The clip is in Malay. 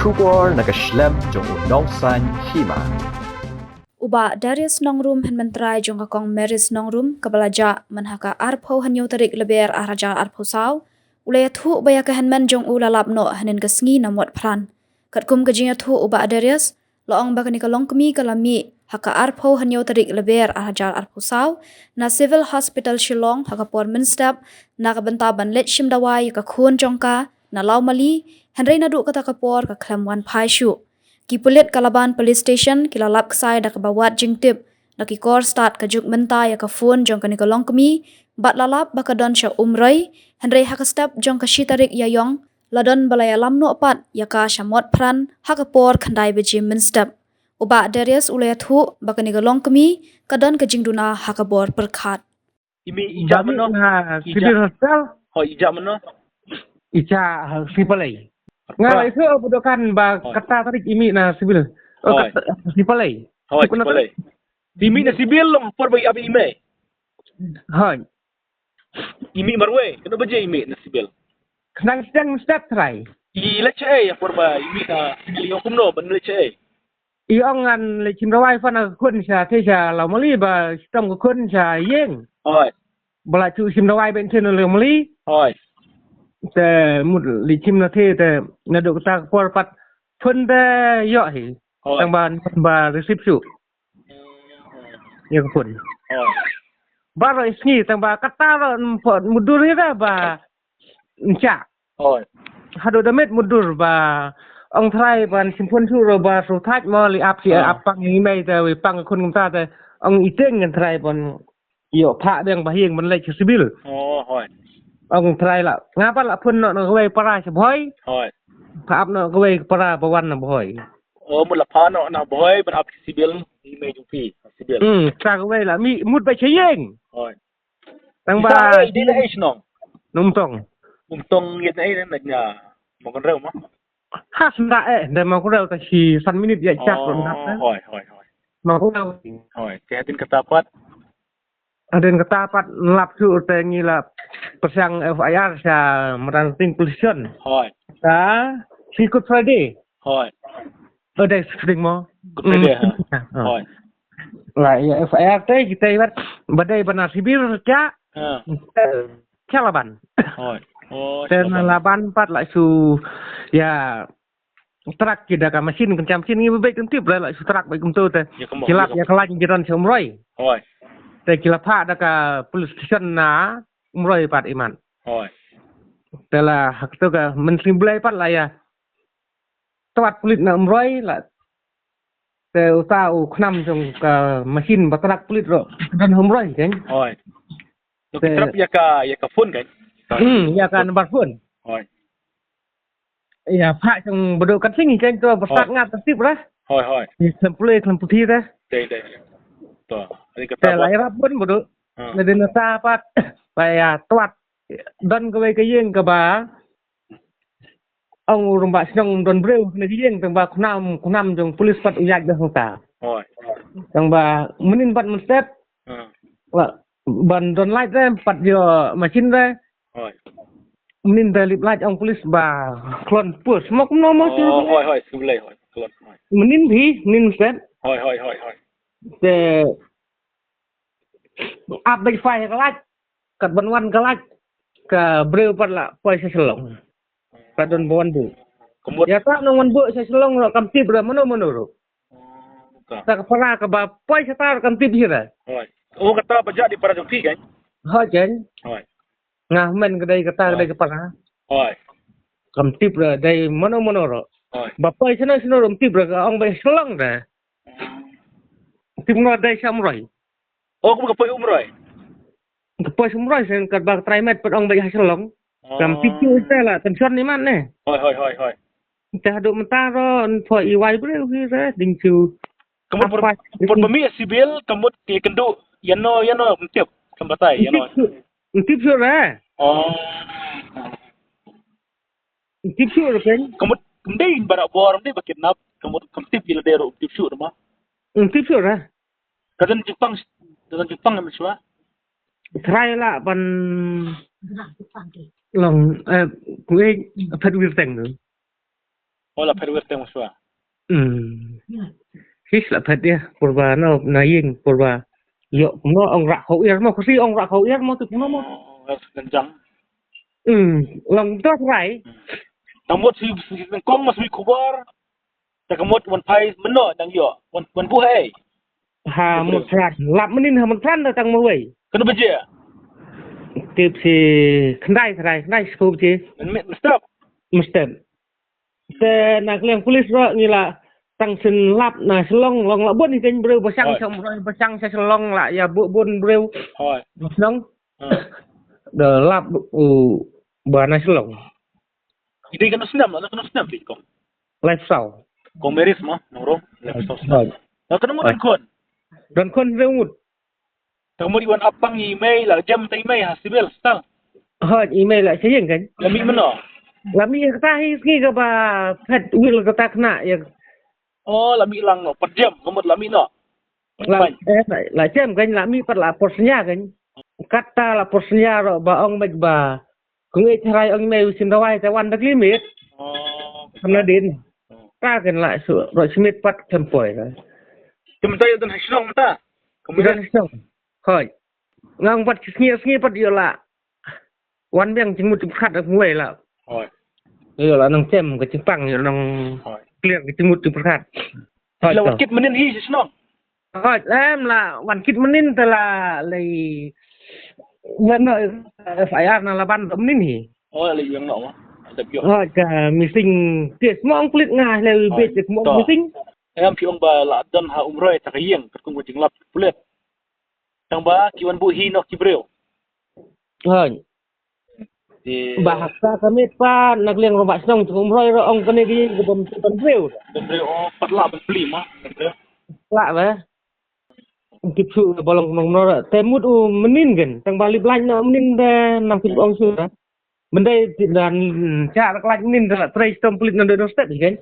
Kubor nakaslem jong nongsan hima. Uba Darius Nongrum hen mentrai jong kakong Meris Nongrum kabalaja manhaka arpo hanyo tarik leber araja arpo saw ulaya thu baya ka henman jong ulalap no hanin kasngi namot pran katkum kajinya thu uba Darius loong bakani kalong kemi kalami haka arpo hanyo tarik leber araja arpo saw na civil hospital Shillong haka por minstap na kabentaban let shimdawai ka khun jongka na laumali henry na du kata kapor ka klamwan paishu ki pulit Kalaban police station kilalap ksai da kabawat jingtip na ki kor start ka juk menta ya ka phone jong kani kolong kemi bat lalap bakadon sya umrai henry hakastap jong ka shitarik yayong ladon balaya lamno apat ya ka shamot pran hakapor khandai beji minstap uba Darius ulaya thu bakani kolong kemi kadon ka jingduna hakabor perkhat Imi ija mano Civil Hospital ija mano Ica Sipalai. Ngalai itu budokan ba kata tarik imi na civil. Sipalai. Sipalai. Imi na sibil long por bay abi ime. Hai. Imi marwe, kano ba imi na sibil? Nang sedang step try. I leche por ba imi na sibil yung kumno ban leche. Iongan le chimrawai fana kun sa te sa laumali ba stom ko kun sa yeng. Hoi. Bala chu chimrawai ben chen laumali. Hoi. Te mud li chim na te te na do ta por pat thun te yo hi. Tang ban ba receipt chu. Ya kun. Hoi. Ba ro isni tang ba kata ro mudur ira ba ncha. Hoi. Hado damet mudur ba ông thay ban simpon chu ro ba so thach mo li ap si ap pang ni mai te we pang kun ta te ông iteng ngan thay ban yo pha deng ba hieng ban le sibil. Oh, hoi. Ông thay la ngapa la phun no we para se boy. Hoi. Pha ap no we para ba wan no boy. Oh, mula pa no na boy ban ap sibil ime ju pi sibil. Sa we la mi mut ba che yeng. Hoi. Tang ba di na age nong. num tong. Tong yet na na nya mo kan rew mo. Ha sunda de ma ko ta si san minute ya chat ro na. Hoi, hoi, hoi. Ma ko Hoi, kehatin katapat. Aden katapat lap su te ngi la persang FIR sa meranting pollution. Hoi. Ta si Good Friday. Hoi. Ada sering mo. Good Friday. Hoi. Lah ya FIR te kita ibat badai benar sibir cha. Calaban. Hoi. Oh, dan laban pat lại su ya trak kita ka mesin kencam mesin ngi baik tentip lại su trak baik kumtu te kilap ya kalan jiran semroi. Hoi. Te kilap ha da ka police station na umroi pat iman. Hoi. Te la hak tu ka menteri belai pat la ya. Tawat polis na umroi la te utau khnam jong ka mesin batrak polis ro dan umroi kan. Hoi. Lo kitrap ya ka phone kan. Ya kan bar phone. Hoi. Ya pak jong bodo kan sing kan tu besar ngat tertib lah. Hoi, hoi. Sempule kelam putih dah. Dei. To, ani Te kata. lai rap pun bodo. Na den ta pat ya twat don ko ke yeng ka ba. Ông rumba snong don breu na yeng tang ba kunam jong polis pat uyat dah ta. Hoi. Tang ba menin pat men step. Wa ban don light dah pat yo mesin dah. Hoi. Menin dalip light ông polis ba klon pus mok no mo tu. Hoi, sebelah hoi. Kelon. Hoi. Menin bi nin step. Hoi. Te ap bai fai ka lach kat ban wan ka lach ka breu pat la poi sa selong ka don bon bu Kemut. ya ta no wan bu sa selong ro kam tip ra mono ro ta ka para ka ba poi sa tar kam tip hira Hoi. Oh, kata bajak di para joki kan. ha jen Hoi. ngah men ka dai ka ta dai ka para Hoi. kam tip ra dai mono ro Hoi. ba poi sa no rom tip ra ka ong bai selong ra tip no dai samurai Oh, kamu ke umroh. ka poi samurai sen ka ba try met pat ong bai ha selong kam tip tu ta la tension ni man ne Hoi. ta do menta ro for iwai breu hi ra ding chu Kamu por bami sibil kamu ti kendu yano mtiap kambatai yano. tip su ra Oh. tip su ra pen Kamu ndai bara bor ndai bakidnap kamu kamtip gila dero tip su ma. tip su ra Kadan Jepang am swa. try la ban long kuai phat wir teng Oh la perwer teng muswa. His là thật dia purba no naing purba yo no ong rak khẩu ir mo kasi ong rak khẩu ir mo tu no mo Ganjang. lòng tốt right Tamot si kong mas mi kubar. Takamot wan pai meno dang yo. Wan bu hai. ha một sạt lap menin ha một than da tang mo wei Kena beje. tip si khnai scope chi Stop. mesti te nak leng polis ro ni la tang sin lap na selong long la bon ni kan breu basang som roi basang sa selong la ya bu bon breu Hoi. nong de lap ba na selong Ide kena senam di kong. life sau Kong meris mo nongro. Hoi. Nah kena mo kon. dan kon reut Tamot iwan apang email la jam ta email hasibel stal. ha email la sayang kan Lami meno. la mi ka hi ngi ka ba phat will ka tak na ya Oh lami lang no 4 jam kamot lami no. la chem kan la mi pat la posnya kan kata la posnya ro ba ong mek ba kung e trai ong email sin rawai ta wan dak limit Oh. kana din ta kan la su ro smith pat tempoi ra Kementai dan hasilong ta. kemudian song hoi ngang pat ngi pat yo la wan beng jing mut khat ak ngoi la Hoi. yo la nang chem ka chipang yo nang Hoi. clear ka jing mut khat hoi Lawan kit menin hi hasilong. hoi em la wan kit menin ta la lei wan no phải ăn là ban tấm nín hỉ Oh la yang no. Ada pio. hoi ka missing tes mong kulit ngah le bet mong missing Ayam piong ba la dan ha umroy takayeng katkung kuting lap pulet. Tang ba kiwan bu hi no kibreo. hoi bahasa kami pa nagliang robak song tum roi ro ong kene gi gom tan breu Dan breo oh patla ban beli mah. Dan breo. la ba kip su bolong nong no temut menin gen tang bali blan no menin de nam kip ong su ra mendai dan cha lak menin la trai stom pulit no do stet gen